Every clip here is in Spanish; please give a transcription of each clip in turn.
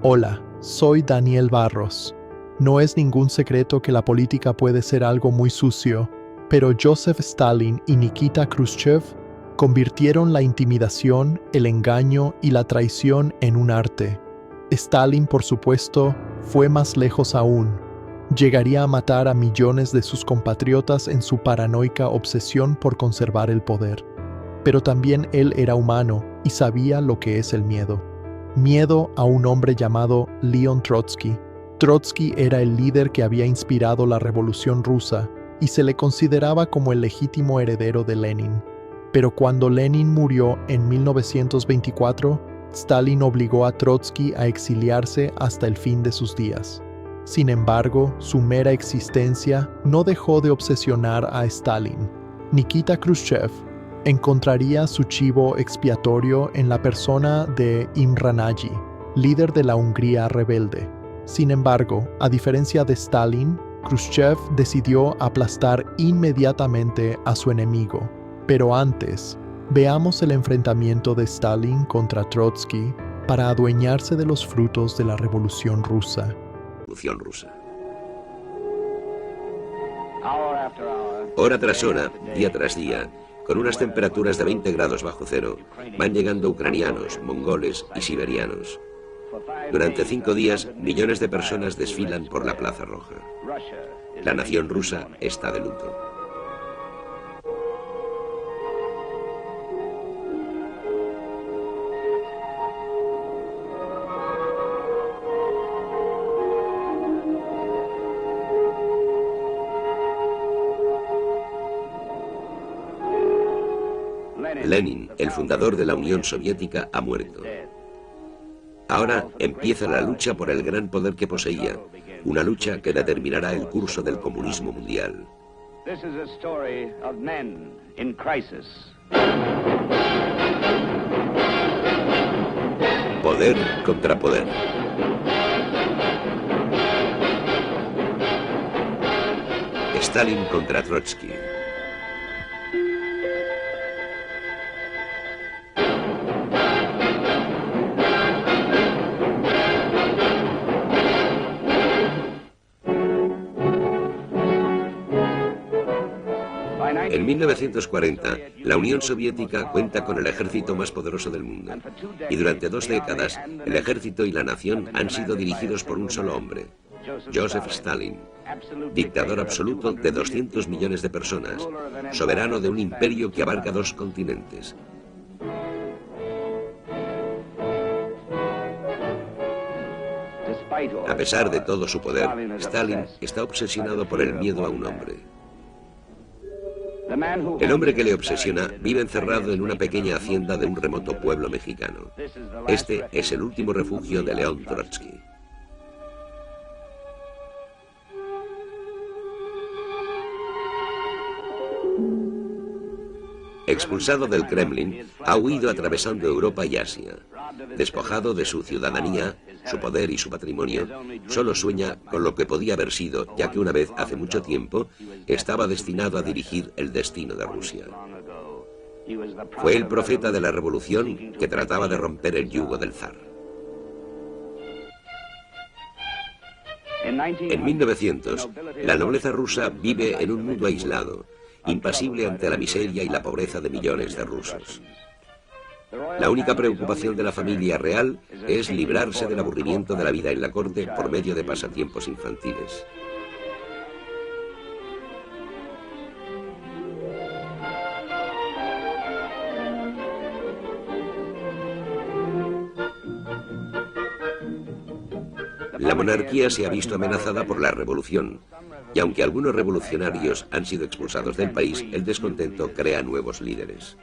Hola, soy Daniel Barros. No es ningún secreto que la política puede ser algo muy sucio, pero Joseph Stalin y Nikita Khrushchev convirtieron la intimidación, el engaño y la traición en un arte. Stalin, por supuesto, fue más lejos aún. Llegaría a matar a millones de sus compatriotas en su paranoica obsesión por conservar el poder. Pero también él era humano y sabía lo que es el miedo. Miedo a un hombre llamado Leon Trotsky. Trotsky era el líder que había inspirado la Revolución Rusa y se le consideraba como el legítimo heredero de Lenin. Pero cuando Lenin murió en 1924, Stalin obligó a Trotsky a exiliarse hasta el fin de sus días. Sin embargo, su mera existencia no dejó de obsesionar a Stalin. Nikita Khrushchev encontraría su chivo expiatorio en la persona de Imre Nagy, líder de la Hungría rebelde. Sin embargo, a diferencia de Stalin, Khrushchev decidió aplastar inmediatamente a su enemigo. Pero antes, veamos el enfrentamiento de Stalin contra Trotsky para adueñarse de los frutos de la Revolución Rusa. Hora tras hora, día tras día, con unas temperaturas de 20 grados bajo cero, van llegando ucranianos, mongoles y siberianos. Durante 5 días, millones de personas desfilan por la Plaza Roja. La nación rusa está de luto. Lenin, el fundador de la Unión Soviética, ha muerto. Ahora empieza la lucha por el gran poder que poseía, una lucha que determinará el curso del comunismo mundial. Poder contra poder. Stalin contra Trotsky. En 1940, la Unión Soviética cuenta con el ejército más poderoso del mundo. Y durante 2 décadas, el ejército y la nación han sido dirigidos por un solo hombre, Joseph Stalin, dictador absoluto de 200 millones de personas, soberano de un imperio que abarca 2 continentes. A pesar de todo su poder, Stalin está obsesionado por el miedo a un hombre. El hombre que le obsesiona vive encerrado en una pequeña hacienda de un remoto pueblo mexicano. Este es el último refugio de León Trotsky. Expulsado del Kremlin, ha huido atravesando Europa y Asia. Despojado de su ciudadanía, su poder y su patrimonio, solo sueña con lo que podía haber sido, ya que una vez, hace mucho tiempo, estaba destinado a dirigir el destino de Rusia. Fue el profeta de la revolución que trataba de romper el yugo del zar. En 1900, la nobleza rusa vive en un mundo aislado, impasible ante la miseria y la pobreza de millones de rusos. La única preocupación de la familia real es librarse del aburrimiento de la vida en la corte por medio de pasatiempos infantiles. La monarquía se ha visto amenazada por la revolución, y aunque algunos revolucionarios han sido expulsados del país, el descontento crea nuevos líderes.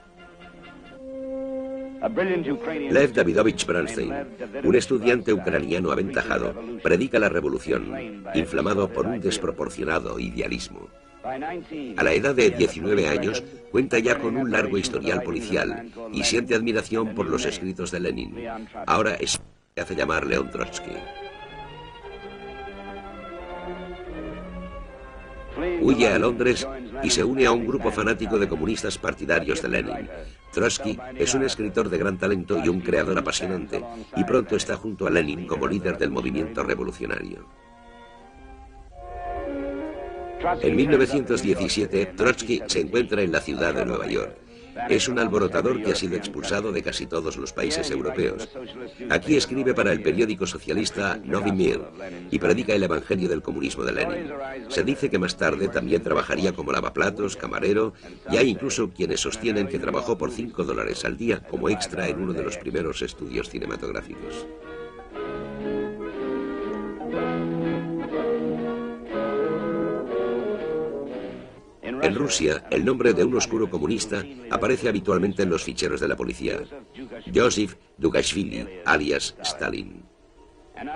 Lev Davidovich Bernstein, un estudiante ucraniano aventajado, predica la revolución, inflamado por un desproporcionado idealismo. A la edad de 19 años, cuenta ya con un largo historial policial y siente admiración por los escritos de Lenin. Ahora se hace llamar León Trotsky. Huye a Londres y se une a un grupo fanático de comunistas partidarios de Lenin. Trotsky es un escritor de gran talento y un creador apasionante, y pronto está junto a Lenin como líder del movimiento revolucionario. En 1917, Trotsky se encuentra en la ciudad de Nueva York. Es un alborotador que ha sido expulsado de casi todos los países europeos. Aquí escribe para el periódico socialista Nový Mir y predica el evangelio del comunismo de Lenin. Se dice que más tarde también trabajaría como lavaplatos, camarero, y hay incluso quienes sostienen que trabajó por $5 al día como extra en uno de los primeros estudios cinematográficos. En Rusia, el nombre de un oscuro comunista aparece habitualmente en los ficheros de la policía. Joseph Dugashvili, alias Stalin.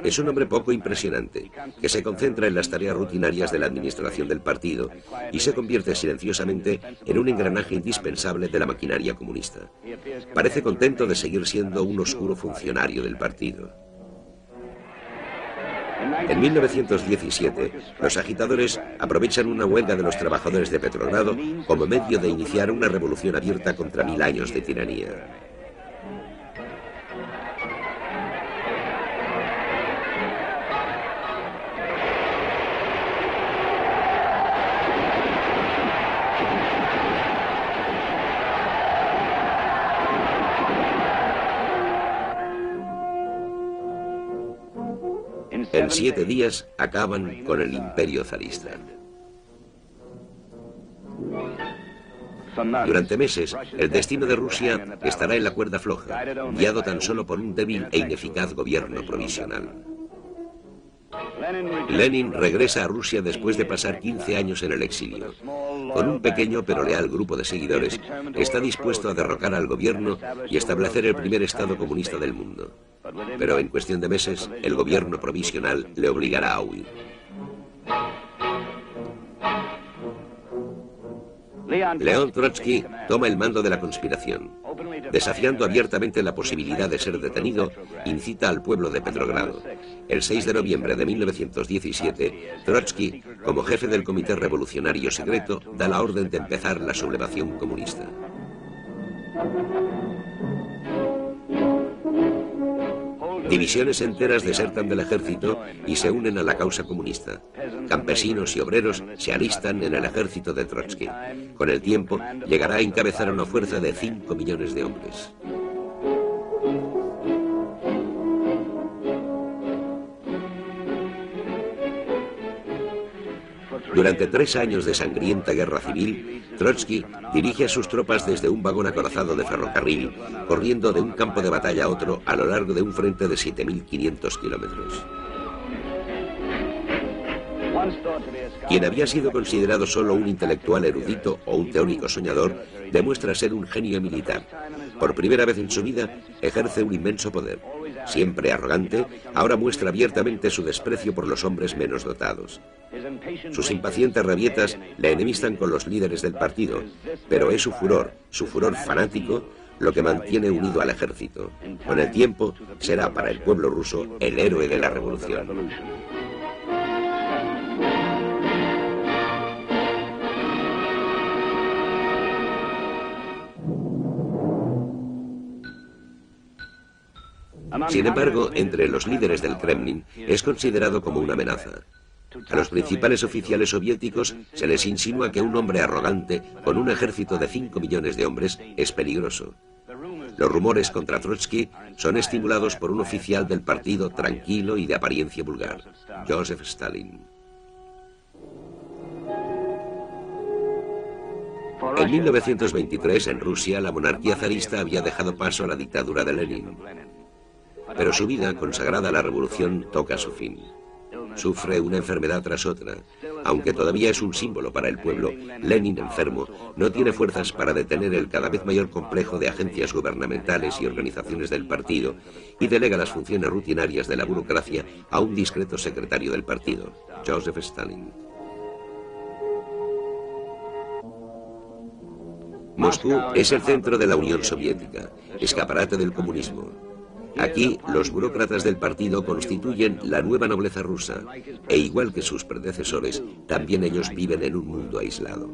Es un hombre poco impresionante, que se concentra en las tareas rutinarias de la administración del partido y se convierte silenciosamente en un engranaje indispensable de la maquinaria comunista. Parece contento de seguir siendo un oscuro funcionario del partido. En 1917, los agitadores aprovechan una huelga de los trabajadores de Petrogrado como medio de iniciar una revolución abierta contra 1000 años de tiranía. En 7 días acaban con el imperio zarista. Durante meses, el destino de Rusia estará en la cuerda floja, guiado tan solo por un débil e ineficaz gobierno provisional. Lenin regresa a Rusia después de pasar 15 años en el exilio. Con un pequeño pero leal grupo de seguidores, está dispuesto a derrocar al gobierno y establecer el primer Estado comunista del mundo. Pero en cuestión de meses, el gobierno provisional le obligará a huir. León Trotsky toma el mando de la conspiración. Desafiando abiertamente la posibilidad de ser detenido, incita al pueblo de Petrogrado. El 6 de noviembre de 1917, Trotsky, como jefe del Comité Revolucionario Secreto, da la orden de empezar la sublevación comunista. Divisiones enteras desertan del ejército y se unen a la causa comunista. Campesinos y obreros se alistan en el ejército de Trotsky. Con el tiempo, llegará a encabezar una fuerza de 5 millones de hombres. Durante 3 años de sangrienta guerra civil, Trotsky dirige a sus tropas desde un vagón acorazado de ferrocarril, corriendo de un campo de batalla a otro a lo largo de un frente de 7.500 kilómetros. Quien había sido considerado solo un intelectual erudito o un teórico soñador, demuestra ser un genio militar. Por primera vez en su vida, ejerce un inmenso poder. Siempre arrogante, ahora muestra abiertamente su desprecio por los hombres menos dotados. Sus impacientes rabietas le enemistan con los líderes del partido, pero es su furor fanático, lo que mantiene unido al ejército. Con el tiempo, será para el pueblo ruso el héroe de la revolución. Sin embargo, entre los líderes del Kremlin es considerado como una amenaza. A los principales oficiales soviéticos se les insinúa que un hombre arrogante con un ejército de 5 millones de hombres es peligroso. Los rumores contra Trotsky son estimulados por un oficial del partido tranquilo y de apariencia vulgar, Joseph Stalin. En 1923, en Rusia, la monarquía zarista había dejado paso a la dictadura de Lenin. Pero su vida, consagrada a la revolución, toca su fin. Sufre una enfermedad tras otra. Aunque todavía es un símbolo para el pueblo, Lenin, enfermo, no tiene fuerzas para detener el cada vez mayor complejo de agencias gubernamentales y organizaciones del partido y delega las funciones rutinarias de la burocracia a un discreto secretario del partido, Joseph Stalin. Moscú es el centro de la Unión Soviética, escaparate del comunismo. Aquí, los burócratas del partido constituyen la nueva nobleza rusa, e igual que sus predecesores, también ellos viven en un mundo aislado.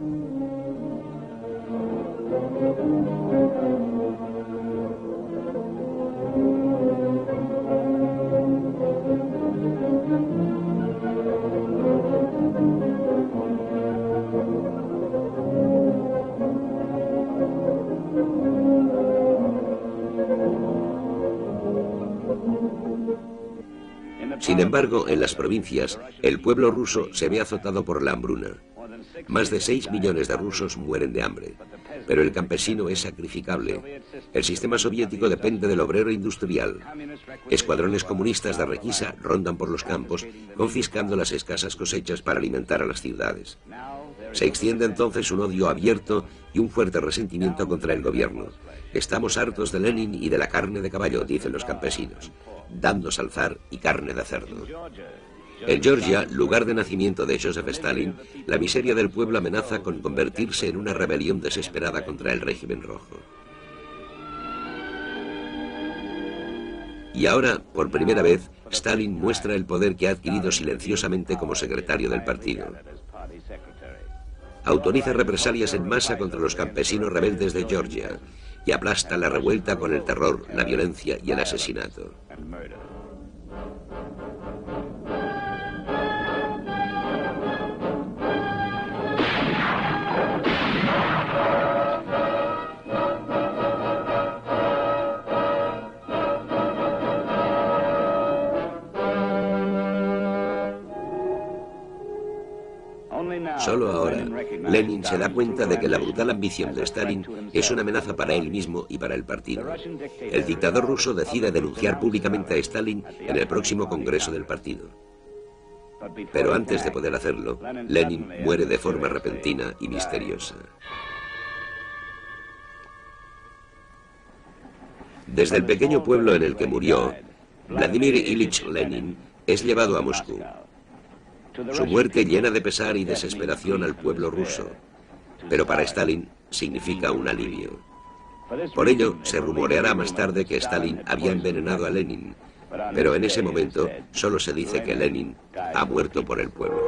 Sin embargo, en las provincias, el pueblo ruso se ve azotado por la hambruna. Más de 6 millones de rusos mueren de hambre. Pero el campesino es sacrificable. El sistema soviético depende del obrero industrial. Escuadrones comunistas de requisa rondan por los campos, confiscando las escasas cosechas para alimentar a las ciudades. Se extiende entonces un odio abierto y un fuerte resentimiento contra el gobierno. Estamos hartos de Lenin y de la carne de caballo, dicen los campesinos. Danos al zar y carne de cerdo. En Georgia, lugar de nacimiento de Joseph Stalin, la miseria del pueblo amenaza con convertirse en una rebelión desesperada contra el régimen rojo. Y ahora, por primera vez, Stalin muestra el poder que ha adquirido silenciosamente como secretario del partido. Autoriza represalias en masa contra los campesinos rebeldes de Georgia y aplasta la revuelta con el terror, la violencia y el asesinato. Solo ahora, Lenin se da cuenta de que la brutal ambición de Stalin es una amenaza para él mismo y para el partido. El dictador ruso decide denunciar públicamente a Stalin en el próximo congreso del partido. Pero antes de poder hacerlo, Lenin muere de forma repentina y misteriosa. Desde el pequeño pueblo en el que murió, Vladimir Ilich Lenin es llevado a Moscú. Su muerte llena de pesar y desesperación al pueblo ruso, pero para Stalin significa un alivio. Por ello, se rumoreará más tarde que Stalin había envenenado a Lenin, pero en ese momento solo se dice que Lenin ha muerto por el pueblo.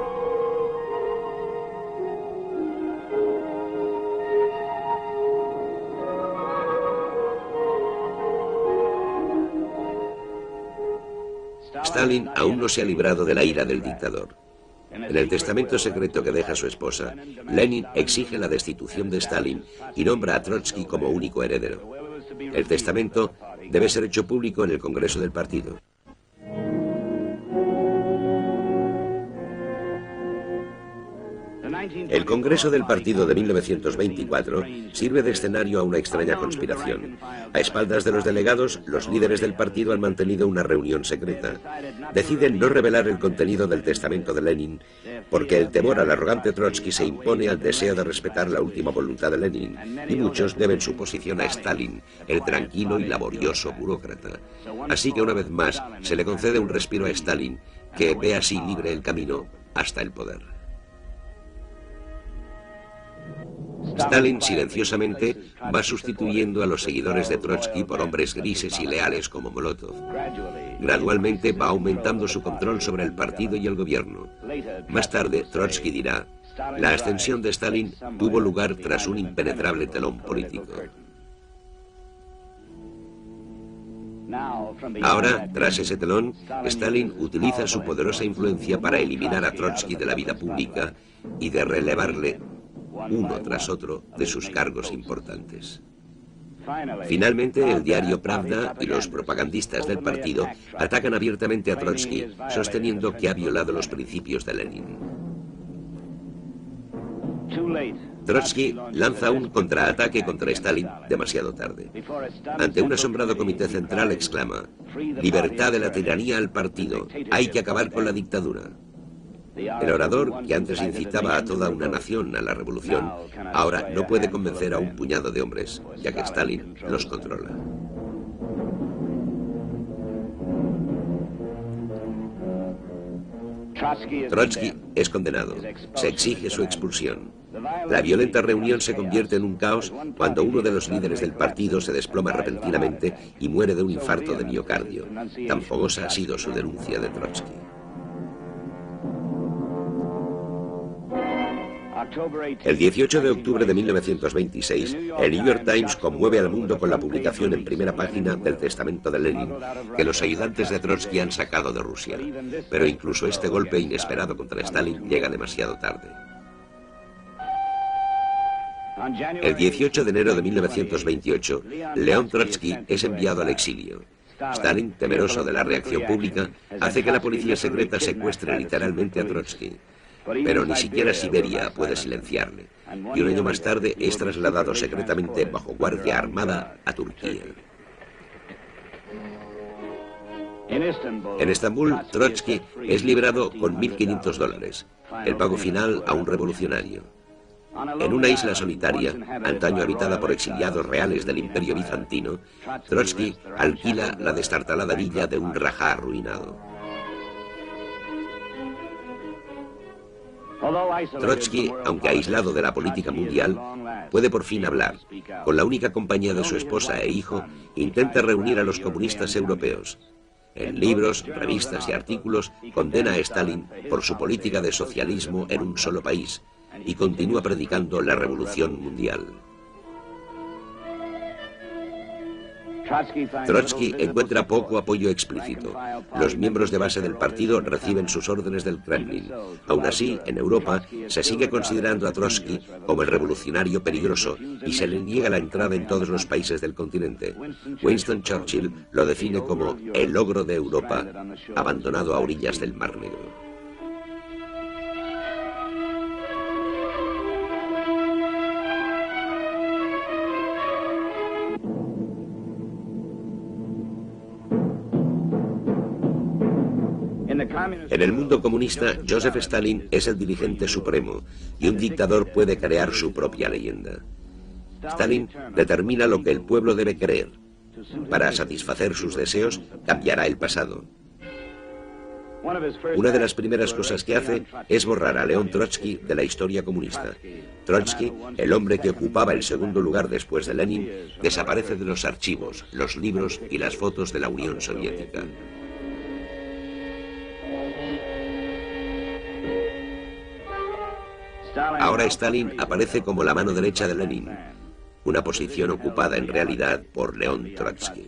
Stalin aún no se ha librado de la ira del dictador. En el testamento secreto que deja su esposa, Lenin exige la destitución de Stalin y nombra a Trotsky como único heredero. El testamento debe ser hecho público en el Congreso del partido. El Congreso del Partido de 1924 sirve de escenario a una extraña conspiración. A espaldas de los delegados, los líderes del partido han mantenido una reunión secreta. Deciden no revelar el contenido del testamento de Lenin, porque el temor al arrogante Trotsky se impone al deseo de respetar la última voluntad de Lenin, y muchos deben su posición a Stalin, el tranquilo y laborioso burócrata. Así que una vez más se le concede un respiro a Stalin, que ve así libre el camino hasta el poder. Stalin silenciosamente va sustituyendo a los seguidores de Trotsky por hombres grises y leales como Molotov. Gradualmente va aumentando su control sobre el partido y el gobierno. Más tarde, Trotsky dirá: la ascensión de Stalin tuvo lugar tras un impenetrable telón político. Ahora, tras ese telón, Stalin utiliza su poderosa influencia para eliminar a Trotsky de la vida pública y de relevarle uno tras otro de sus cargos importantes. Finalmente, el diario Pravda y los propagandistas del partido atacan abiertamente a Trotsky, sosteniendo que ha violado los principios de Lenin. Trotsky lanza un contraataque contra Stalin demasiado tarde. Ante un asombrado comité central exclama: «Libertad de la tiranía al partido, hay que acabar con la dictadura». El orador, que antes incitaba a toda una nación a la revolución, ahora no puede convencer a un puñado de hombres, ya que Stalin los controla. Trotsky es condenado. Se exige su expulsión. La violenta reunión se convierte en un caos cuando uno de los líderes del partido se desploma repentinamente y muere de un infarto de miocardio. Tan fogosa ha sido su denuncia de Trotsky. El 18 de octubre de 1926, el New York Times conmueve al mundo con la publicación en primera página del testamento de Lenin, que los ayudantes de Trotsky han sacado de Rusia. Pero incluso este golpe inesperado contra Stalin llega demasiado tarde. El 18 de enero de 1928, León Trotsky es enviado al exilio. Stalin, temeroso de la reacción pública, hace que la policía secreta secuestre literalmente a Trotsky. Pero ni siquiera Siberia puede silenciarle. Y un año más tarde es trasladado secretamente bajo guardia armada a Turquía. En Estambul, Trotsky es liberado con $1.500, el pago final a un revolucionario. En una isla solitaria, antaño habitada por exiliados reales del Imperio Bizantino, Trotsky alquila la destartalada villa de un rajá arruinado. Trotsky, aunque aislado de la política mundial, puede por fin hablar. Con la única compañía de su esposa e hijo, intenta reunir a los comunistas europeos. En libros, revistas y artículos, condena a Stalin por su política de socialismo en un solo país y continúa predicando la revolución mundial. Trotsky encuentra poco apoyo explícito. Los miembros de base del partido reciben sus órdenes del Kremlin. Aún así, en Europa, se sigue considerando a Trotsky como el revolucionario peligroso y se le niega la entrada en todos los países del continente. Winston Churchill lo define como el ogro de Europa, abandonado a orillas del Mar Negro. En el mundo comunista, Joseph Stalin es el dirigente supremo y un dictador puede crear su propia leyenda. Stalin determina lo que el pueblo debe creer. Para satisfacer sus deseos, cambiará el pasado. Una de las primeras cosas que hace es borrar a León Trotsky de la historia comunista. Trotsky, el hombre que ocupaba el segundo lugar después de Lenin, desaparece de los archivos, los libros y las fotos de la Unión Soviética. Ahora Stalin aparece como la mano derecha de Lenin, una posición ocupada en realidad por León Trotsky.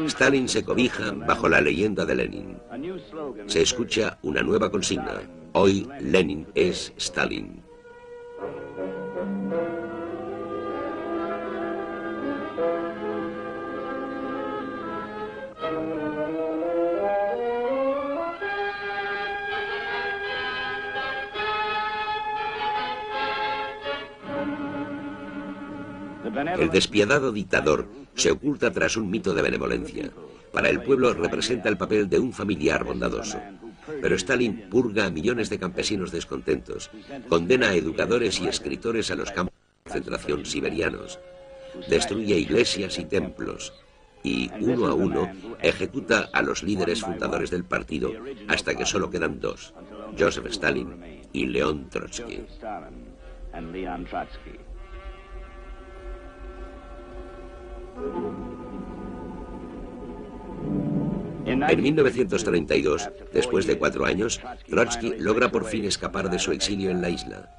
Stalin se cobija bajo la leyenda de Lenin. Se escucha una nueva consigna. Hoy Lenin es Stalin. El despiadado dictador se oculta tras un mito de benevolencia. Para el pueblo representa el papel de un familiar bondadoso. Pero Stalin purga a millones de campesinos descontentos, condena a educadores y escritores a los campos de concentración siberianos, destruye iglesias y templos y, uno a uno, ejecuta a los líderes fundadores del partido hasta que solo quedan dos, Joseph Stalin y León Trotsky. En 1932, después de 4 años, Trotsky logra por fin escapar de su exilio en la isla.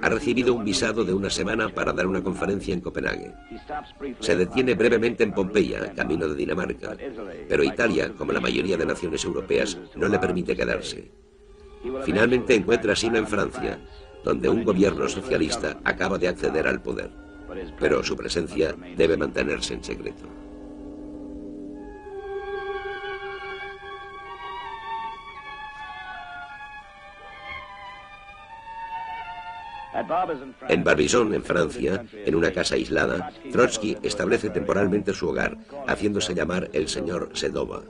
Ha recibido un visado de una semana para dar una conferencia en Copenhague. Se detiene brevemente en Pompeya, camino de Dinamarca, pero Italia, como la mayoría de naciones europeas, no le permite quedarse. Finalmente encuentra asilo en Francia, donde un gobierno socialista acaba de acceder al poder, pero su presencia debe mantenerse en secreto. En Barbizon, en Francia, en una casa aislada, Trotsky establece temporalmente su hogar, haciéndose llamar el señor Sedova.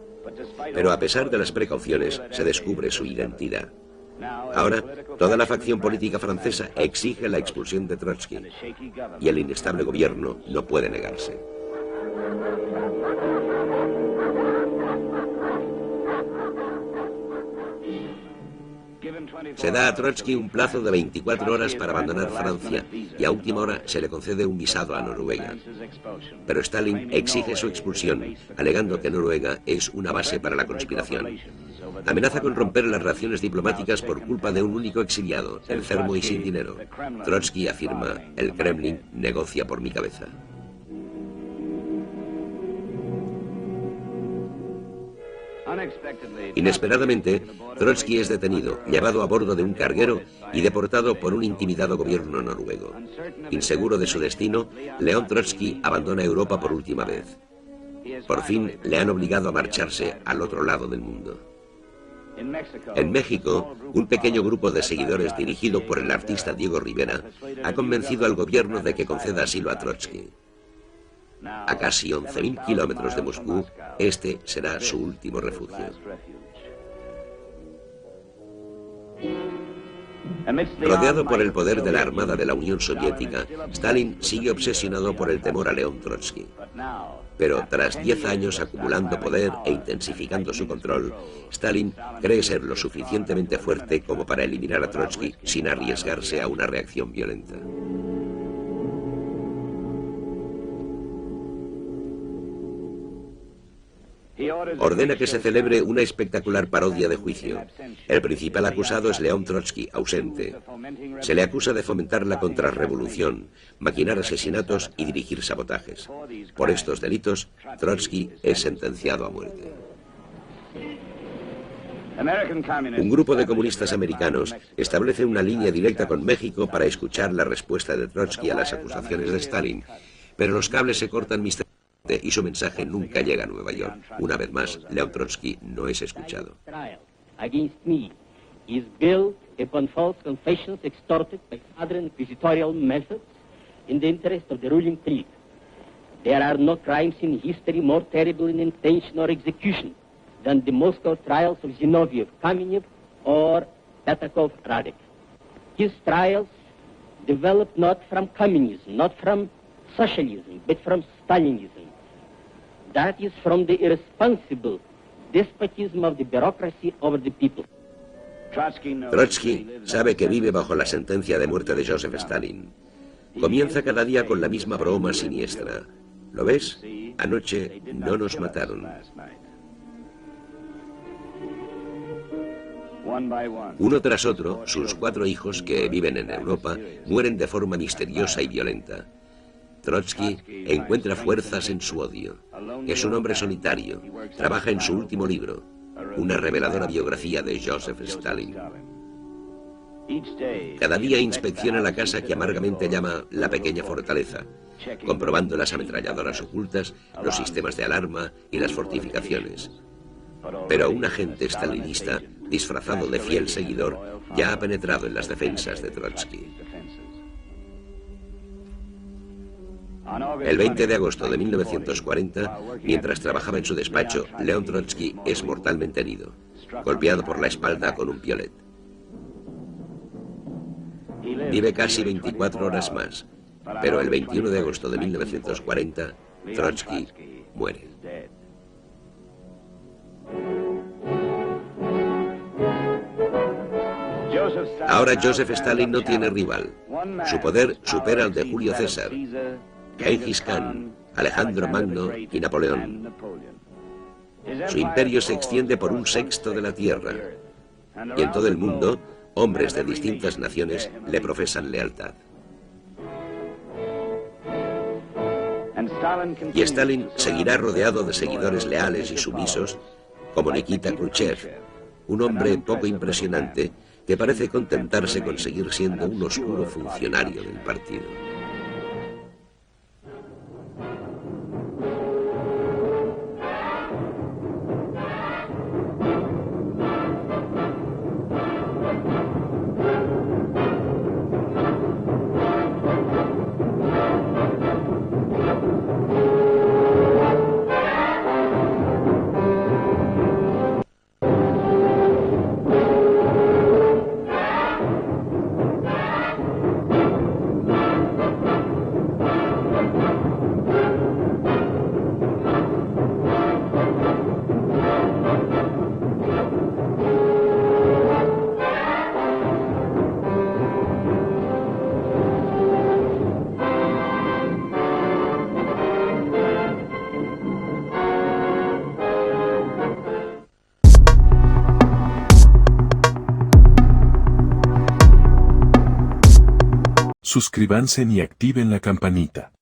Pero a pesar de las precauciones, se descubre su identidad. Ahora, toda la facción política francesa exige la expulsión de Trotsky, y el inestable gobierno no puede negarse. Se da a Trotsky un plazo de 24 horas para abandonar Francia y a última hora se le concede un visado a Noruega. Pero Stalin exige su expulsión, alegando que Noruega es una base para la conspiración. Amenaza con romper las relaciones diplomáticas por culpa de un único exiliado, enfermo y sin dinero. Trotsky afirma: el Kremlin negocia por mi cabeza. Inesperadamente, Trotsky es detenido, llevado a bordo de un carguero y deportado por un intimidado gobierno noruego. Inseguro de su destino, León Trotsky abandona Europa por última vez. Por fin le han obligado a marcharse al otro lado del mundo. En México, un pequeño grupo de seguidores dirigido por el artista Diego Rivera ha convencido al gobierno de que conceda asilo a Trotsky. A casi 11.000 kilómetros de Moscú, este será su último refugio. Rodeado por el poder de la Armada de la Unión Soviética, Stalin sigue obsesionado por el temor a León Trotsky. Pero tras 10 años acumulando poder e intensificando su control, Stalin cree ser lo suficientemente fuerte como para eliminar a Trotsky sin arriesgarse a una reacción violenta. Ordena que se celebre una espectacular parodia de juicio. El principal acusado es León Trotsky, ausente. Se le acusa de fomentar la contrarrevolución, maquinar asesinatos y dirigir sabotajes. Por estos delitos, Trotsky es sentenciado a muerte. Un grupo de comunistas americanos establece una línea directa con México para escuchar la respuesta de Trotsky a las acusaciones de Stalin, pero los cables se cortan misteriosamente y su mensaje nunca llega a Nueva York. Una vez más, León Trotsky no es escuchado. There are no crimes in history more terrible in intention or execution than the Moscow trials of Zinoviev, Kamenev, or Petakov-Radek. His trials developed not from communism, not from socialism, but from Stalinism. That is from the irresponsible despotism of the bureaucracy over the people. Trotsky sabe que vive bajo la sentencia de muerte de Joseph Stalin. Comienza cada día con la misma broma siniestra. ¿Lo ves? Anoche no nos mataron. Uno tras otro, sus 4 hijos, que viven en Europa, mueren de forma misteriosa y violenta. Trotsky encuentra fuerzas en su odio. Es un hombre solitario. Trabaja en su último libro, una reveladora biografía de Joseph Stalin. Cada día inspecciona la casa que amargamente llama la pequeña fortaleza, comprobando las ametralladoras ocultas, los sistemas de alarma y las fortificaciones. Pero un agente stalinista, disfrazado de fiel seguidor, ya ha penetrado en las defensas de Trotsky. El 20 de agosto de 1940, mientras trabajaba en su despacho, León Trotsky es mortalmente herido, golpeado por la espalda con un piolet. Vive casi 24 horas más, pero el 21 de agosto de 1940, Trotsky muere. Ahora Joseph Stalin no tiene rival. Su poder supera al de Julio César, Gengis Khan, Alejandro Magno y Napoleón. Su imperio se extiende por 1/6 de la tierra, y en todo el mundo, hombres de distintas naciones le profesan lealtad. Y Stalin seguirá rodeado de seguidores leales y sumisos, como Nikita Khrushchev, un hombre poco impresionante que parece contentarse con seguir siendo un oscuro funcionario del partido. suscríbanse y activen la campanita.